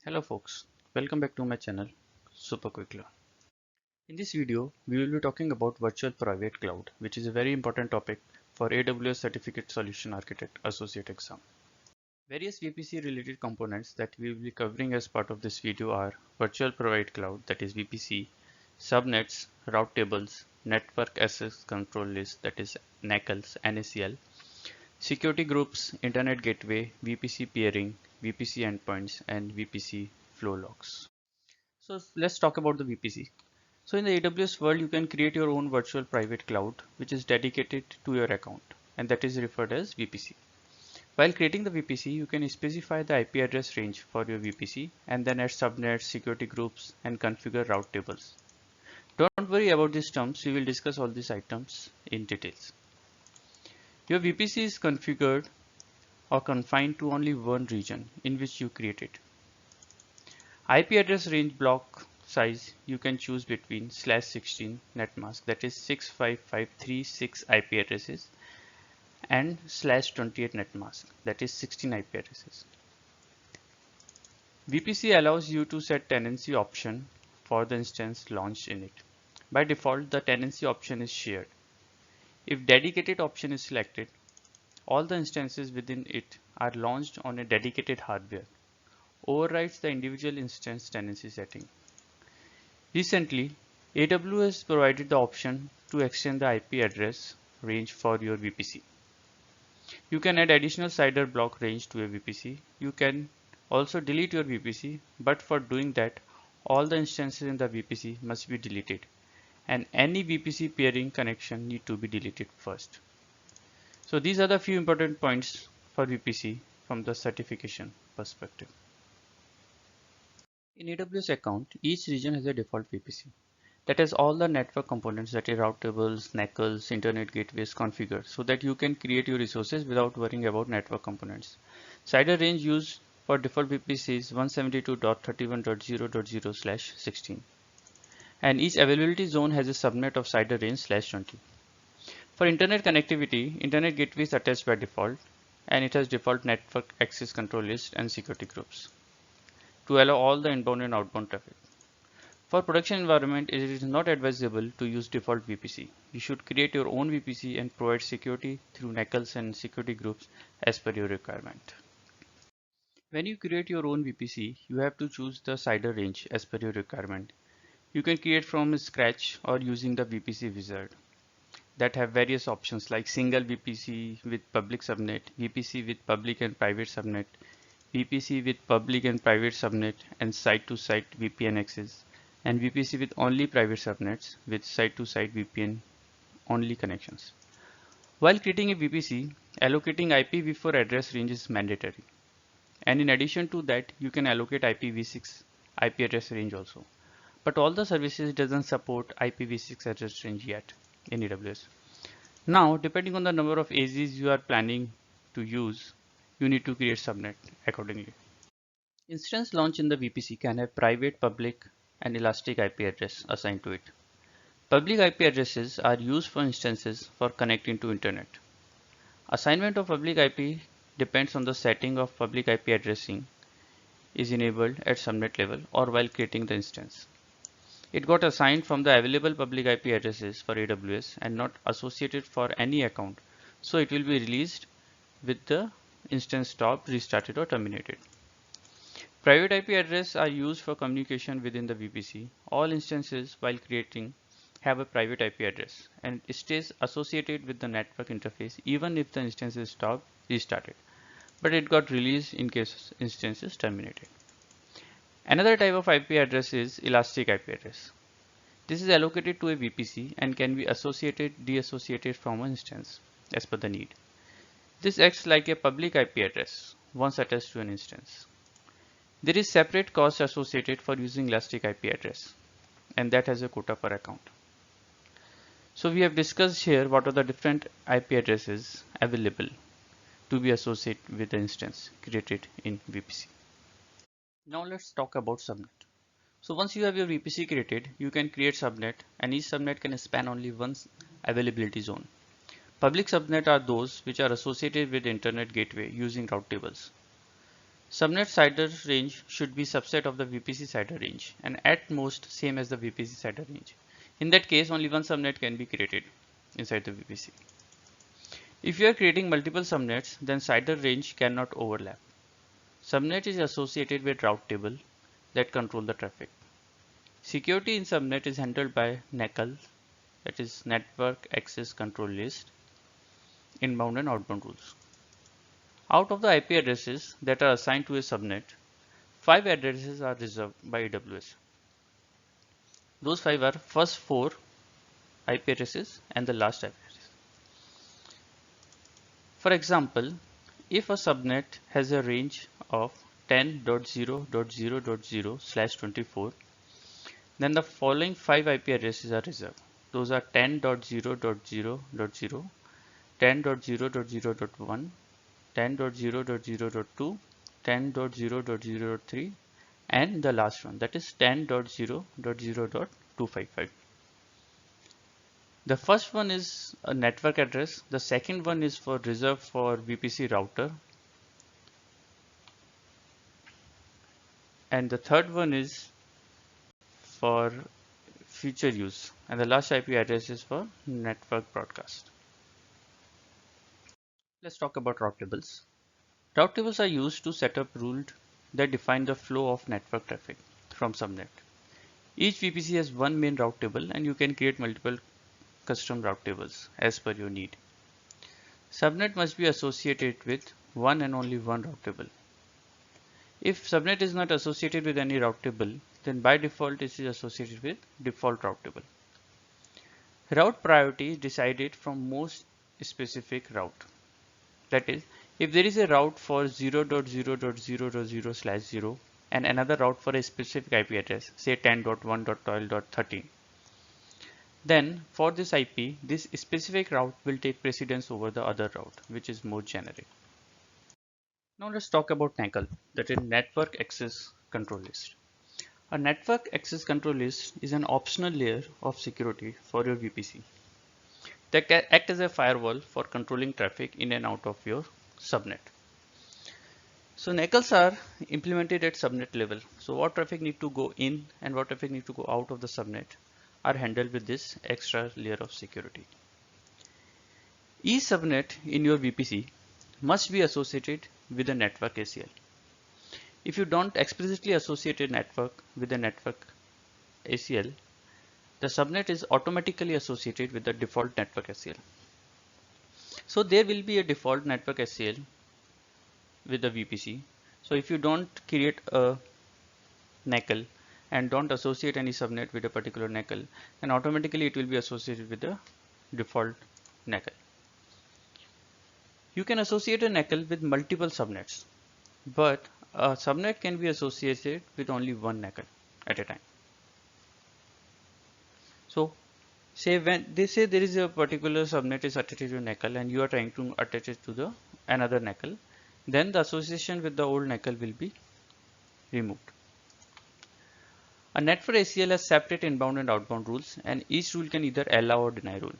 Hello folks, welcome back to my channel Super Quick Learn. In this video, we will be talking about Virtual Private Cloud, which is a very important topic for AWS Certificate Solution Architect Associate exam. Various VPC related components that we will be covering as part of this video are Virtual Private Cloud, that is VPC, subnets, route tables, network access control list, that is NACLs, NACL, security groups, internet gateway, VPC peering, VPC endpoints, and VPC flow logs. So let's talk about the VPC. So in the AWS world, you can create your own virtual private cloud, which is dedicated to your account, and that is referred as VPC. While creating the VPC, you can specify the IP address range for your VPC and then add subnets, security groups, and configure route tables. Don't worry about these terms. We will discuss all these items in details. Your VPC is configured or confined to only one region in which you create it. IP address range block size you can choose between /16 netmask, that is 65536 IP addresses, and /28 netmask, that is 16 IP addresses. VPC allows you to set tenancy option for the instance launched in it. By default, the tenancy option is shared. If dedicated option is selected, all the instances within it are launched on a dedicated hardware. Overrides the individual instance tenancy setting. Recently, AWS provided the option to extend the IP address range for your VPC. You can add additional CIDR block range to a VPC. You can also delete your VPC, but for doing that, all the instances in the VPC must be deleted, and any VPC peering connection need to be deleted first. So these are the few important points for VPC from the certification perspective. In AWS account, each region has a default VPC that has all the network components, that is route tables, NACLs, internet gateways configured so that you can create your resources without worrying about network components. CIDR range used for default VPC is 172.31.0.0/16, and each availability zone has a subnet of CIDR range /20. For internet connectivity, internet gateway is attached by default, and it has default network access control list and security groups to allow all the inbound and outbound traffic. For production environment, it is not advisable to use default VPC. You should create your own VPC and provide security through NACLs and security groups as per your requirement. When you create your own VPC, you have to choose the CIDR range as per your requirement. You can create from scratch or using the VPC wizard that have various options like single VPC with public subnet, VPC with public and private subnet, VPC with public and private subnet and site-to-site VPN access, and VPC with only private subnets with site-to-site VPN only connections. While creating a VPC, allocating IPv4 address range is mandatory. And in addition to that, you can allocate IPv6 IP address range also. But all the services doesn't support IPv6 address range yet in AWS. Now, depending on the number of AZs you are planning to use, you need to create subnet accordingly. Instance launch in the VPC can have private, public, and elastic IP address assigned to it. Public IP addresses are used for instances for connecting to internet. Assignment of public IP depends on the setting of public IP addressing is enabled at subnet level or while creating the instance. It got assigned from the available public IP addresses for AWS and not associated for any account, so it will be released with the instance stopped, restarted, or terminated. Private IP addresses are used for communication within the VPC. All instances while creating have a private IP address and it stays associated with the network interface even if the instance is stopped, restarted, but it got released in case instance is terminated. Another type of IP address is elastic IP address. This is allocated to a VPC and can be deassociated from an instance as per the need. This acts like a public IP address once attached to an instance. There is separate cost associated for using elastic IP address, and that has a quota per account. So we have discussed here what are the different IP addresses available to be associated with the instance created in VPC. Now let's talk about subnet. So once you have your VPC created, you can create subnet, and each subnet can span only one availability zone. Public subnet are those which are associated with internet gateway using route tables. Subnet CIDR range should be subset of the VPC CIDR range and at most same as the VPC CIDR range. In that case, only one subnet can be created inside the VPC. If you are creating multiple subnets, then CIDR range cannot overlap. Subnet is associated with route table that control the traffic. Security in subnet is handled by NACL, that is Network Access Control List, inbound and outbound rules. Out of the IP addresses that are assigned to a subnet, 5 addresses are reserved by AWS. Those 5 are first 4 IP addresses and the last IP address. For example, if a subnet has a range of 10.0.0.0/24, then the following 5 IP addresses are reserved. Those are 10.0.0.0, 10.0.0.1, 10.0.0.2, 10.0.0.3, and the last one, that is 10.0.0.255. The first one is a network address. The second one is reserved for VPC router. And the third one is for future use. And the last IP address is for network broadcast. Let's talk about route tables. Route tables are used to set up rules that define the flow of network traffic from subnet. Each VPC has one main route table and you can create multiple custom route tables as per your need. Subnet must be associated with one and only one route table. If subnet is not associated with any route table, then by default it is associated with default route table. Route priority is decided from most specific route. That is, if there is a route for 0.0.0.0/0 and another route for a specific IP address, say 10.1.12.13, then for this IP, this specific route will take precedence over the other route, which is more generic. Now let's talk about NACL, that is Network Access Control List. A Network Access Control List is an optional layer of security for your VPC that can act as a firewall for controlling traffic in and out of your subnet. So NACLs are implemented at subnet level. So what traffic need to go in and what traffic need to go out of the subnet are handled with this extra layer of security. Each subnet in your VPC must be associated with a network ACL. If you don't explicitly associate a network with a network ACL, the subnet is automatically associated with the default network ACL. So there will be a default network ACL with the VPC. So if you don't create a NACL and don't associate any subnet with a particular NACL, then automatically it will be associated with the default NACL. You can associate a NACL with multiple subnets, but a subnet can be associated with only one NACL at a time. So say when they say there is a particular subnet is attached to a NACL and you are trying to attach it to the another NACL, then the association with the old NACL will be removed. A network ACL has separate inbound and outbound rules, and each rule can either allow or deny rule.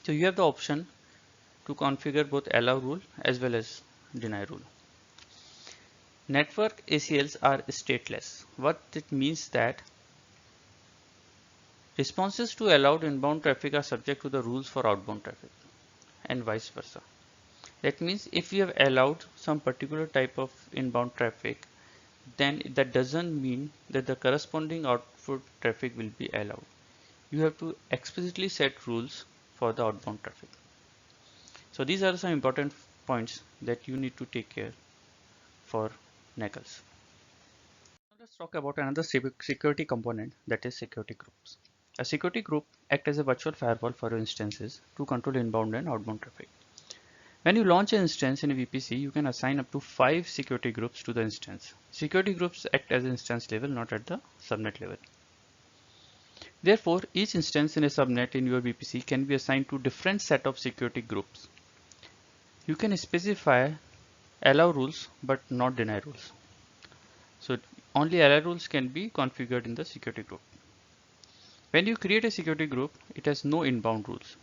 So you have the option to configure both allow rule as well as deny rule. Network ACLs are stateless. What it means that responses to allowed inbound traffic are subject to the rules for outbound traffic and vice versa. That means if you have allowed some particular type of inbound traffic, then that doesn't mean that the corresponding output traffic will be allowed. You have to explicitly set rules for the outbound traffic. So these are some important points that you need to take care for NACLs. Now let's talk about another security component, that is security groups. A security group acts as a virtual firewall for your instances to control inbound and outbound traffic. When you launch an instance in a VPC, you can assign up to 5 security groups to the instance. Security groups act as instance level, not at the subnet level. Therefore, each instance in a subnet in your VPC can be assigned to different set of security groups. You can specify allow rules but not deny rules. So only allow rules can be configured in the security group. When you create a security group, it has no inbound rules.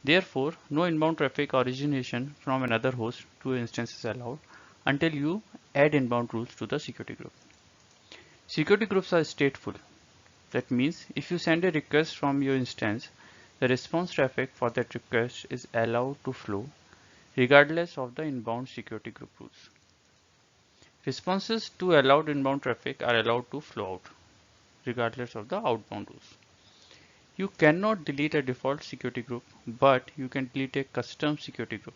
Therefore, no inbound traffic origination from another host to an instance is allowed, until you add inbound rules to the security group. Security groups are stateful. That means if you send a request from your instance, the response traffic for that request is allowed to flow regardless of the inbound security group rules. Responses to allowed inbound traffic are allowed to flow out regardless of the outbound rules. You cannot delete a default security group, but you can delete a custom security group.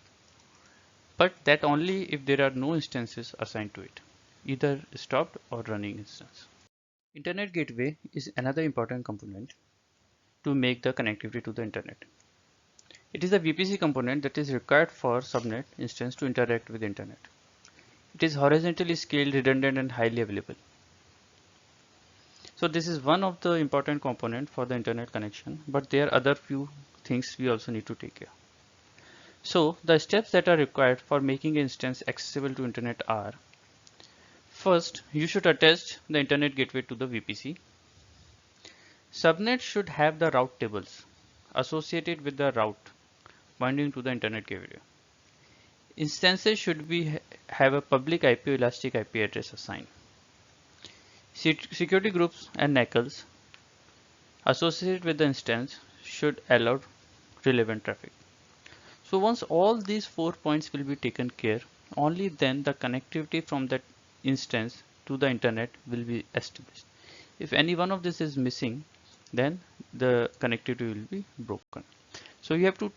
But that only if there are no instances assigned to it, either stopped or running instance. Internet gateway is another important component to make the connectivity to the internet. It is a VPC component that is required for subnet instance to interact with the internet. It is horizontally scaled, redundant, and highly available. So this is one of the important component for the internet connection, but there are other few things we also need to take care. So the steps that are required for making an instance accessible to internet are: first, you should attach the internet gateway to the VPC. Subnet should have the route tables associated with the route pointing to the internet gateway. Instances should have a public IP or elastic IP address assigned. Security groups and NACLs associated with the instance should allow relevant traffic. So once all these 4 points will be taken care, only then the connectivity from that instance to the internet will be established. If any one of this is missing, then the connectivity will be broken. So you have to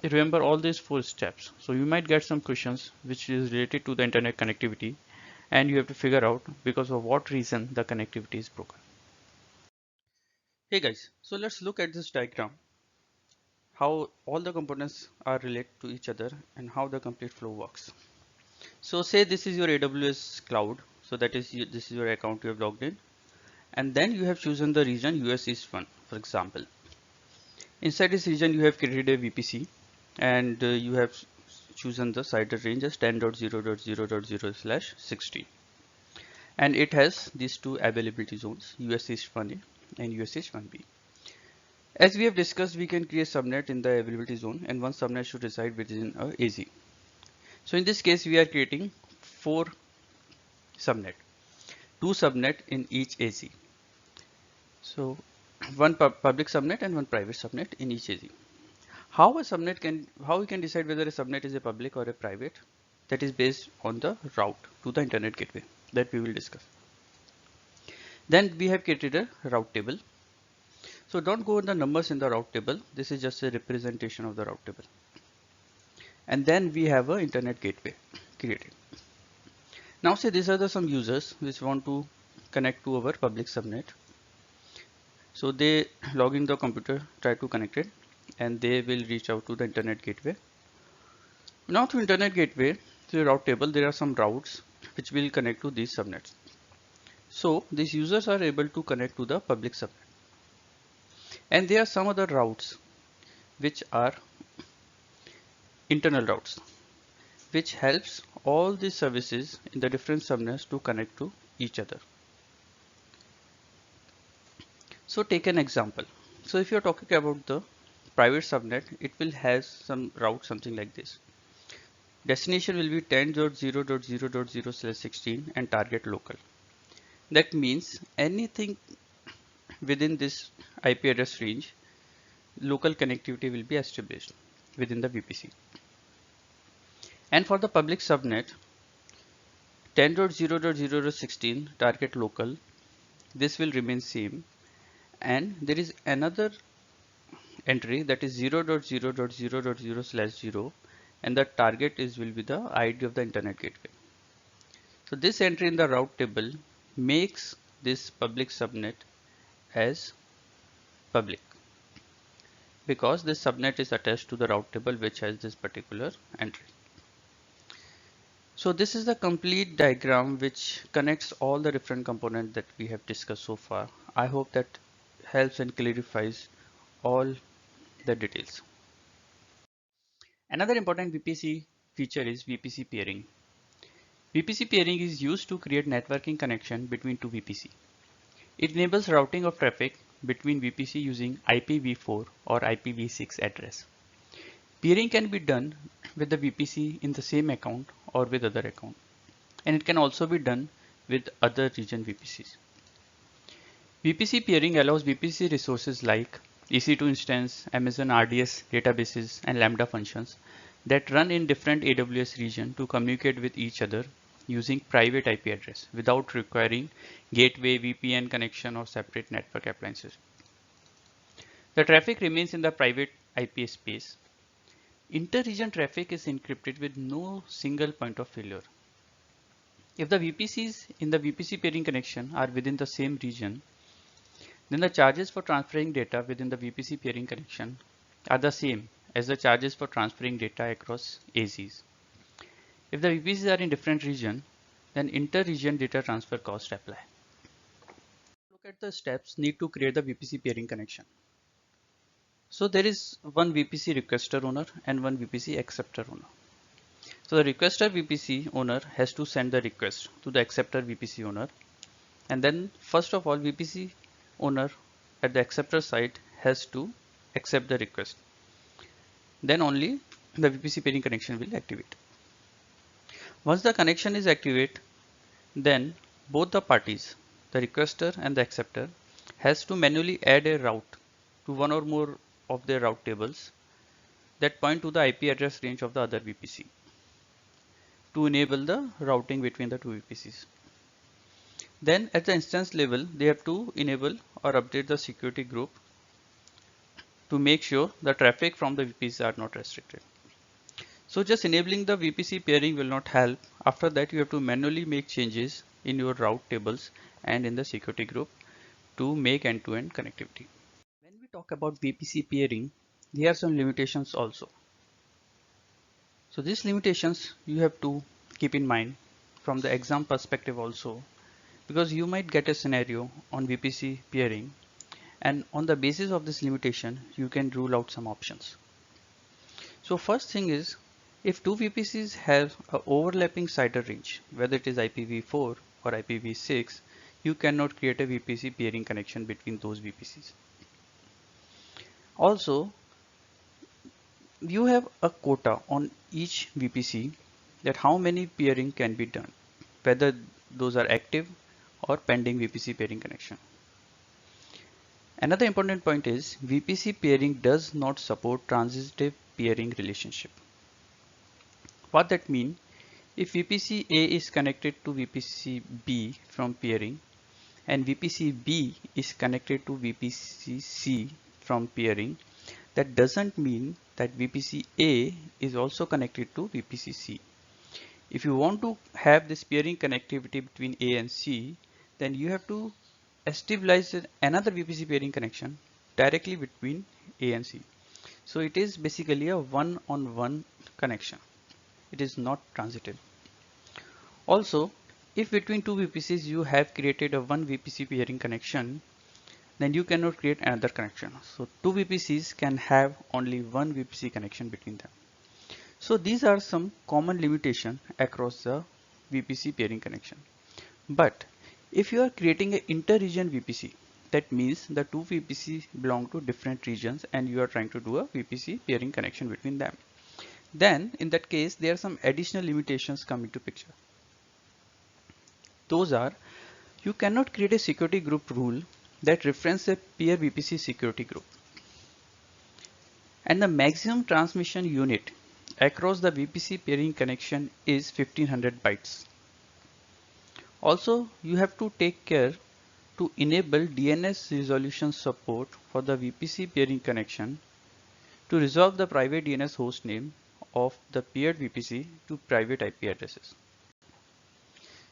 remember all these 4 steps. So you might get some questions which is related to the internet connectivity, and you have to figure out because of what reason the connectivity is broken. Hey guys, so let's look at this diagram, how all the components are related to each other and how the complete flow works. So say this is your AWS cloud, so that is this is your account you have logged in, and then you have chosen the region US East 1, for example. Inside this region you have created a VPC, and you have chosen the CIDR range as 10.0.0.0/16, and it has these two availability zones, US East 1A and US East 1B. As we have discussed, we can create subnet in the availability zone, and one subnet should reside within a AZ. So in this case we are creating 4 subnet, 2 subnet in each AZ. So one public subnet and one private subnet in each AZ. How we can decide whether a subnet is a public or a private? That is based on the route to the internet gateway that we will discuss. Then we have created a route table. So don't go on the numbers in the route table. This is just a representation of the route table. And then we have an internet gateway created. Now say these are some users which want to connect to our public subnet. So they log in the computer, try to connect it, and they will reach out to the internet gateway. Now through internet gateway, through the route table, there are some routes which will connect to these subnets. So these users are able to connect to the public subnet. And there are some other routes which are internal routes, which helps all these services in the different subnets to connect to each other. So take an example. So if you're talking about the private subnet, it will have some route something like this. Destination will be 10.0.0.0/16 and target local. That means anything within this IP address range, local connectivity will be established within the VPC. And for the public subnet, 10.0.0.16 target local, this will remain same, and there is another entry that is 0.0.0.0/0, and the target will be the ID of the internet gateway. So this entry in the route table makes this public subnet as public, because this subnet is attached to the route table which has this particular entry. So this is the complete diagram which connects all the different components that we have discussed so far. I hope that helps and clarifies all the details. Another important VPC feature is VPC peering. VPC peering is used to create networking connection between two VPC. It enables routing of traffic between VPC using IPv4 or IPv6 address. Peering can be done with the VPC in the same account or with other account. and it can also be done with other region VPCs. VPC peering allows VPC resources like EC2 instance, Amazon RDS databases, and Lambda functions that run in different AWS regions to communicate with each other using private IP address without requiring gateway, VPN connection, or separate network appliances. The traffic remains in the private IP space. Inter-region traffic is encrypted with no single point of failure. If the VPCs in the VPC peering connection are within the same region, then the charges for transferring data within the VPC peering connection are the same as the charges for transferring data across AZs. If the VPCs are in different region, then inter-region data transfer costs apply. Look at the steps need to create the VPC peering connection. So there is one VPC requester owner and one VPC acceptor owner. So the requester VPC owner has to send the request to the acceptor VPC owner, and then first of all VPC owner at the acceptor side has to accept the request. Then only the VPC peering connection will activate. Once the connection is activated, then both the parties, the requester and the acceptor, has to manually add a route to one or more of their route tables that point to the IP address range of the other VPC to enable the routing between the two VPCs. Then at the instance level, they have to enable or update the security group to make sure the traffic from the VPCs are not restricted. So just enabling the VPC peering will not help. After that, you have to manually make changes in your route tables and in the security group to make end-to-end connectivity. When we talk about VPC peering, there are some limitations also. So these limitations you have to keep in mind from the exam perspective also, because you might get a scenario on VPC peering, and on the basis of this limitation you can rule out some options. So first thing is, if two VPCs have an overlapping CIDR range, whether it is IPv4 or IPv6, you cannot create a VPC peering connection between those VPCs. Also, you have a quota on each VPC that how many peering can be done, whether those are active or pending VPC peering connection. Another important point is VPC peering does not support transitive peering relationship. What that means, if VPC A is connected to VPC B from peering and VPC B is connected to VPC C from peering, that doesn't mean that VPC A is also connected to VPC C. If you want to have this peering connectivity between A and C, then you have to establish another VPC peering connection directly between A and C. So it is basically a one-on-one connection. It is not transitive. Also, if between two VPCs you have created a one VPC peering connection, then you cannot create another connection. So two VPCs can have only one VPC connection between them. So these are some common limitations across the VPC peering connection. But if you are creating an inter-region VPC, that means the two VPCs belong to different regions and you are trying to do a VPC peering connection between them. Then in that case, there are some additional limitations come into picture. Those are, you cannot create a security group rule that references a peer VPC security group. And the maximum transmission unit across the VPC peering connection is 1500 bytes. Also, you have to take care to enable DNS resolution support for the VPC peering connection to resolve the private DNS host name of the paired VPC to private IP addresses.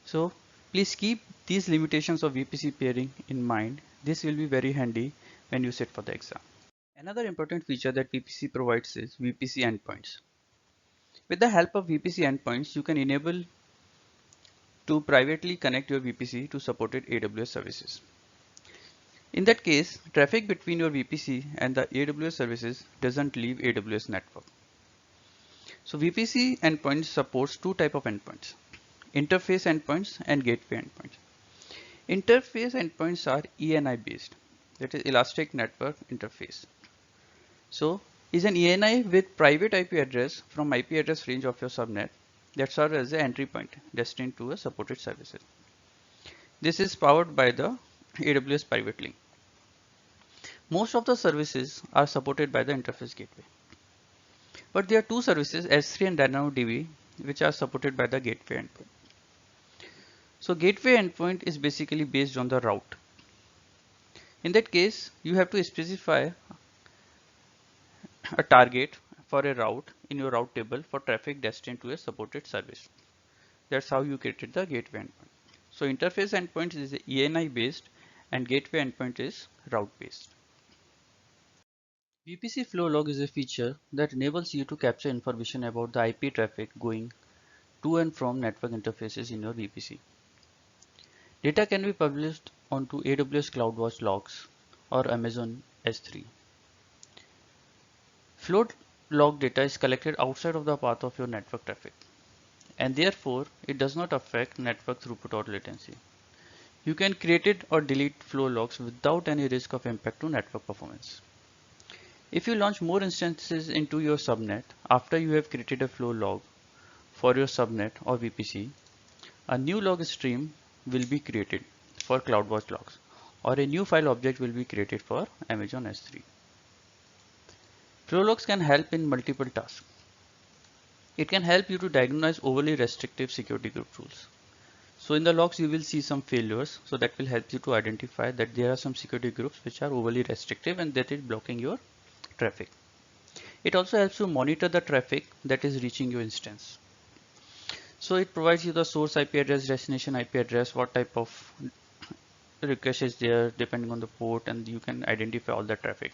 So please keep these limitations of VPC peering in mind. This will be very handy when you sit for the exam. Another important feature that VPC provides is VPC endpoints. With the help of VPC endpoints, you can enable to privately connect your VPC to supported AWS services. In that case, traffic between your VPC and the AWS services doesn't leave AWS network. So VPC endpoints supports two types of endpoints: interface endpoints and gateway endpoints. Interface endpoints are ENI based, that is Elastic Network Interface. So is an ENI with private IP address from IP address range of your subnet, that serve as the entry point destined to a supported services. This is powered by the AWS Private Link. Most of the services are supported by the interface gateway. But there are two services, S3 and DynamoDB, which are supported by the gateway endpoint. So gateway endpoint is basically based on the route. In that case, you have to specify a target for a route in your route table for traffic destined to a supported service. That's how you created the gateway endpoint. So interface endpoint is ENI based and gateway endpoint is route based. VPC flow log is a feature that enables you to capture information about the IP traffic going to and from network interfaces in your VPC. Data can be published onto AWS CloudWatch logs or Amazon S3. Flow log data is collected outside of the path of your network traffic, and therefore it does not affect network throughput or latency. You can create it or delete flow logs without any risk of impact to network performance. If you launch more instances into your subnet after you have created a flow log for your subnet or VPC, a new log stream will be created for CloudWatch logs, or a new file object will be created for Amazon S3. Flow logs can help in multiple tasks. It can help you to diagnose overly restrictive security group rules. So in the logs you will see some failures, so that will help you to identify that there are some security groups which are overly restrictive and that is blocking your traffic. It also helps you monitor the traffic that is reaching your instance. So it provides you the source IP address, destination IP address, what type of request is there depending on the port, and you can identify all the traffic.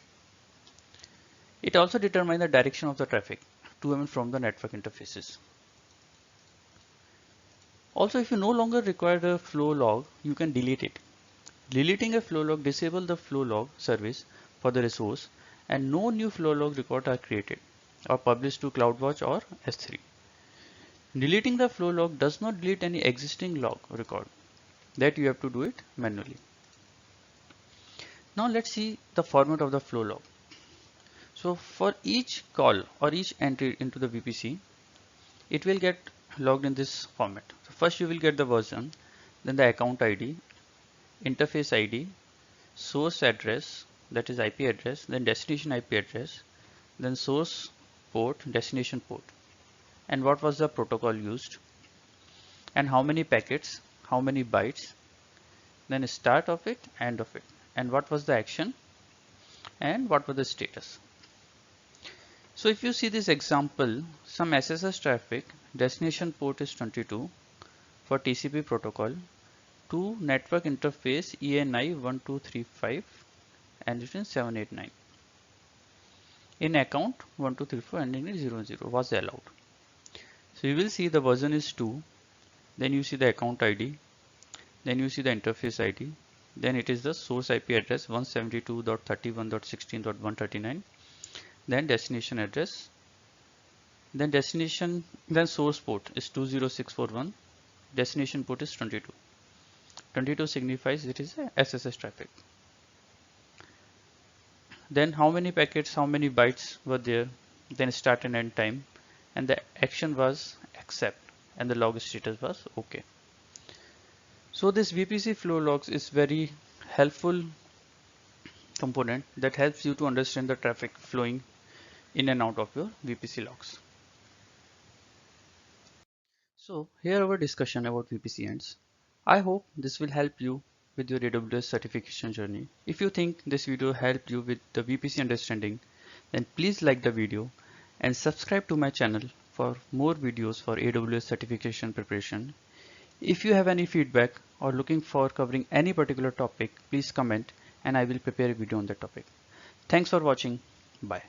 It also determines the direction of the traffic to and from the network interfaces. Also, if you no longer require a flow log, you can delete it. Deleting a flow log disables the flow log service for the resource, and no new flow log records are created or published to CloudWatch or S3. Deleting the flow log does not delete any existing log record. That you have to do it manually. Now let's see the format of the flow log. So for each call or each entry into the VPC, it will get logged in this format. So first you will get the version, then the account ID, interface ID, source address, that is IP address, then destination IP address, then source port, destination port, and what was the protocol used, and how many packets, how many bytes, then start of it, end of it, and what was the action, and what was the status. So if you see this example, some SSH traffic, destination port is 22 for TCP protocol to network interface ENI 1235 and it is 789. In account 1234 ending in 00 was allowed. So you will see the version is 2, then you see the account ID, then you see the interface ID, then it is the source IP address 172.31.16.139, then destination address, then source port is 20641, destination port is 22. 22 signifies it is a SSH traffic. Then how many packets, how many bytes were there, then start and end time, and the action was accept and the log status was okay. So this VPC flow logs is very helpful component that helps you to understand the traffic flowing in and out of your VPC logs. So here our discussion about VPC ends. I hope this will help you with your AWS certification journey. If you think this video helped you with the VPC understanding, then please like the video and subscribe to my channel for more videos for AWS certification preparation. If you have any feedback or looking for covering any particular topic, please comment and I will prepare a video on that topic. Thanks for watching. Bye.